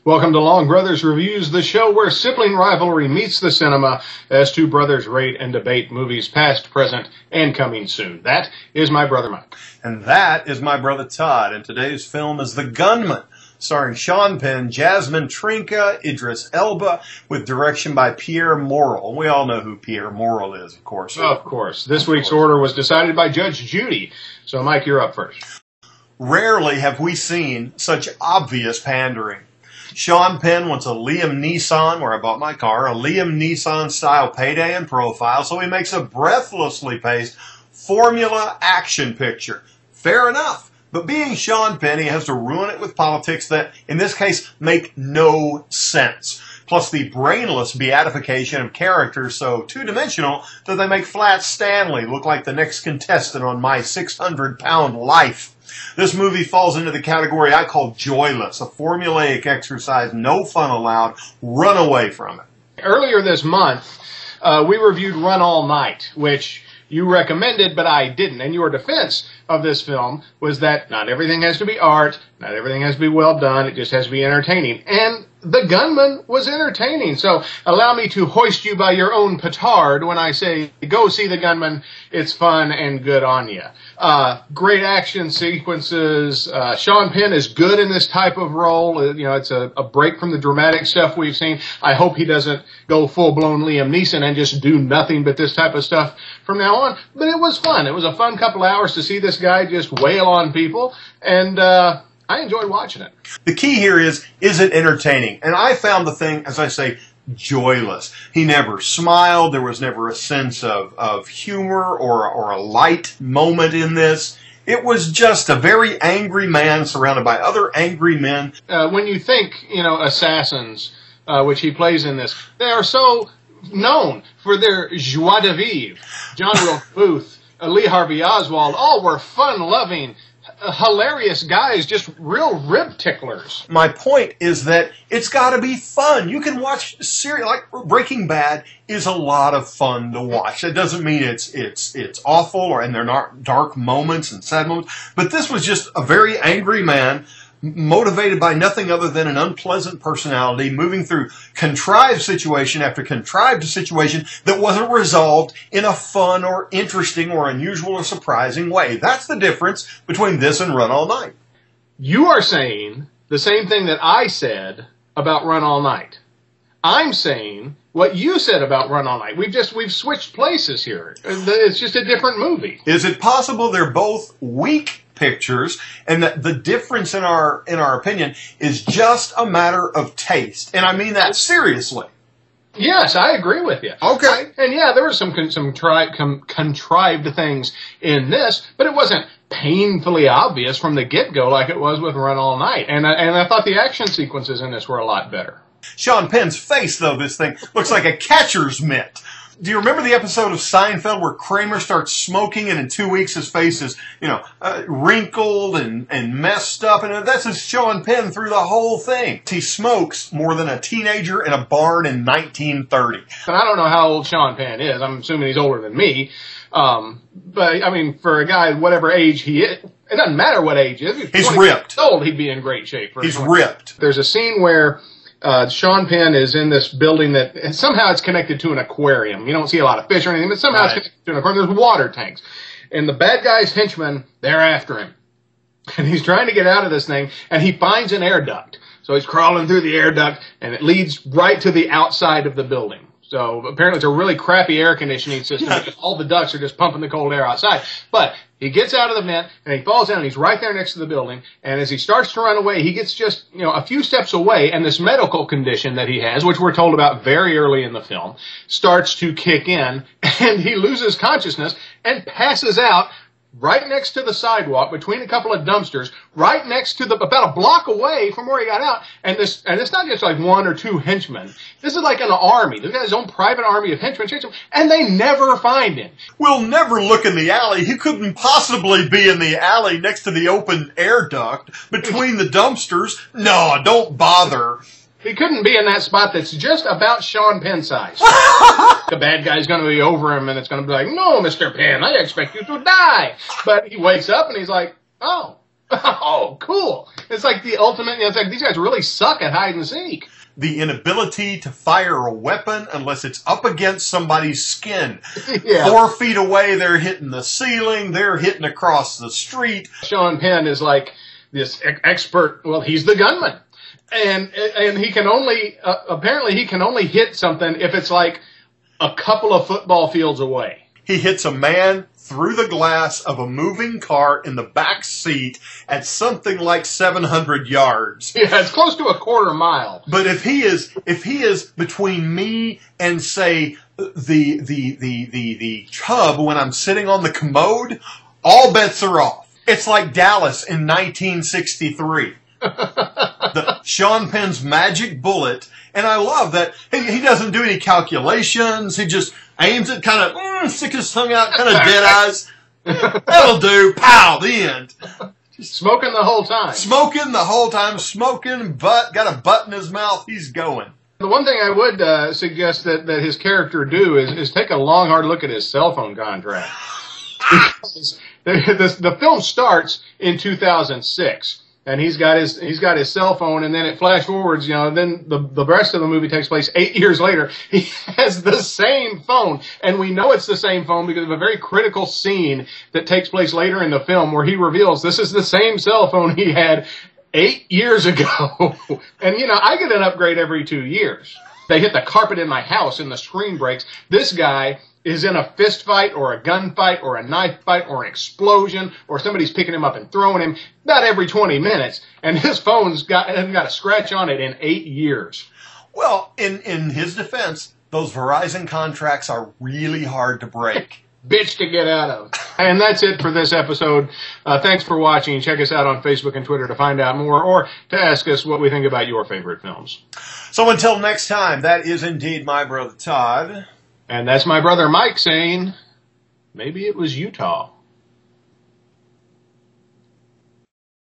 Welcome to Long Brothers Reviews, the show where sibling rivalry meets the cinema as two brothers rate and debate movies past, present, and coming soon. That is my brother Mike. And that is my brother Todd. And today's film is The Gunman, starring Sean Penn, Jasmine Trinka, Idris Elba, with direction by Pierre Morel. We all know who Pierre Morel is, of course. Of course. This week's order was decided by Judge Judy. So, Mike, you're up first. Rarely have we seen such obvious pandering. Sean Penn wants a Liam Neeson, where I bought my car, a Liam Neeson-style payday and profile, so he makes a breathlessly paced formula action picture. Fair enough. But being Sean Penn, he has to ruin it with politics that, in this case, make no sense. Plus the brainless beatification of characters so two-dimensional that they make Flat Stanley look like the next contestant on My 600-Pound Life. This movie falls into the category I call joyless, a formulaic exercise, no fun allowed, run away from it. Earlier this month, we reviewed Run All Night, which you recommended, but I didn't. And your defense of this film was that not everything has to be art, not everything has to be well done, it just has to be entertaining. And The Gunman was entertaining. So allow me to hoist you by your own petard when I say, go see The Gunman. It's fun and good on you. Great action sequences. Sean Penn is good in this type of role. You know, it's a break from the dramatic stuff we've seen. I hope he doesn't go full-blown Liam Neeson and just do nothing but this type of stuff from now on. But it was fun. It was a fun couple hours to see this guy just wail on people. And I enjoyed watching it. The key here is it entertaining? And I found the thing, as I say, joyless. He never smiled. There was never a sense of humor or a light moment in this. It was just a very angry man surrounded by other angry men. When you think, you know, assassins, which he plays in this, they are so known for their joie de vivre. John Wilkes Booth, Lee Harvey Oswald, all were fun-loving, hilarious guys, just real rib ticklers. My point is that it's got to be fun. You can watch like Breaking Bad is a lot of fun to watch. That doesn't mean it's awful and they're not dark moments and sad moments. But this was just a very angry man, motivated by nothing other than an unpleasant personality, moving through contrived situation after contrived situation that wasn't resolved in a fun or interesting or unusual or surprising way. That's the difference between this and Run All Night. You are saying the same thing that I said about Run All Night. I'm saying what you said about Run All Night. We've switched places here. It's just a different movie. Is it possible they're both weak pictures, and that the difference in our opinion is just a matter of taste? And I mean that seriously. Yes, I agree with you. Okay. And yeah, there were some contrived things in this, but it wasn't painfully obvious from the get-go like it was with Run All Night. And I thought the action sequences in this were a lot better. Sean Penn's face, though, this thing looks like a catcher's mitt. Do you remember the episode of Seinfeld where Kramer starts smoking and in 2 weeks his face is, wrinkled and messed up? And that's just Sean Penn through the whole thing. He smokes more than a teenager in a barn in 1930. And I don't know how old Sean Penn is. I'm assuming he's older than me. But, I mean, for a guy, whatever age he is, it doesn't matter what age he is. He's ripped. Old, he'd be in great shape. He's ripped. There's a scene where Sean Penn is in this building that somehow it's connected to an aquarium. You don't see a lot of fish or anything, but somehow it's connected to an aquarium. There's water tanks. And the bad guy's henchmen, they're after him. And he's trying to get out of this thing, and he finds an air duct. So he's crawling through the air duct, and it leads right to the outside of the building. So apparently it's a really crappy air conditioning system because all the ducts are just pumping the cold air outside. But he gets out of the vent, and he falls down, and he's right there next to the building. And as he starts to run away, he gets just, a few steps away, and this medical condition that he has, which we're told about very early in the film, starts to kick in, and he loses consciousness and passes out right next to the sidewalk between a couple of dumpsters, right next to about a block away from where he got out. And it's not just like one or two henchmen. This is like an army. They've got his own private army of henchmen, and they never find him. We'll never look in the alley. He couldn't possibly be in the alley next to the open air duct between the dumpsters. No, don't bother. He couldn't be in that spot that's just about Sean Penn size. The bad guy's going to be over him, and it's going to be like, no, Mr. Penn, I expect you to die. But he wakes up, and he's like, oh, Oh, cool. It's like the ultimate, it's like these guys really suck at hide and seek. The inability to fire a weapon unless it's up against somebody's skin. Yeah. 4 feet away, they're hitting the ceiling, they're hitting across the street. Sean Penn is like this expert, well, he's the gunman. And he can only, apparently he can only hit something if it's like a couple of football fields away. He hits a man through the glass of a moving car in the back seat at something like 700 yards. Yeah, it's close to a quarter mile. But if he is between me and say the tub when I'm sitting on the commode, all bets are off. It's like Dallas in 1963. The Sean Penn's magic bullet, and I love that he doesn't do any calculations. He just aims it, kind of stick his tongue out, kind of dead eyes. That'll do. Pow! The end. Smoking the whole time. Smoking the whole time. Smoking, but got a butt in his mouth. He's going. The one thing I would suggest that his character do is take a long, hard look at his cell phone contract. The film starts in 2006. And he's got his cell phone, and then it flash forwards, then the rest of the movie takes place 8 years later. He has the same phone, and we know it's the same phone because of a very critical scene that takes place later in the film where he reveals this is the same cell phone he had 8 years ago. And, I get an upgrade every 2 years. They hit the carpet in my house and the screen breaks. This guy is in a fist fight or a gun fight or a knife fight or an explosion or somebody's picking him up and throwing him about every 20 minutes. And his phone's hasn't got a scratch on it in 8 years. Well, in his defense, those Verizon contracts are really hard to break. Bitch to get out of. And that's it for this episode. Thanks for watching. Check us out on Facebook and Twitter to find out more or to ask us what we think about your favorite films. So until next time, that is indeed my brother Todd. And that's my brother Mike saying, maybe it was Utah.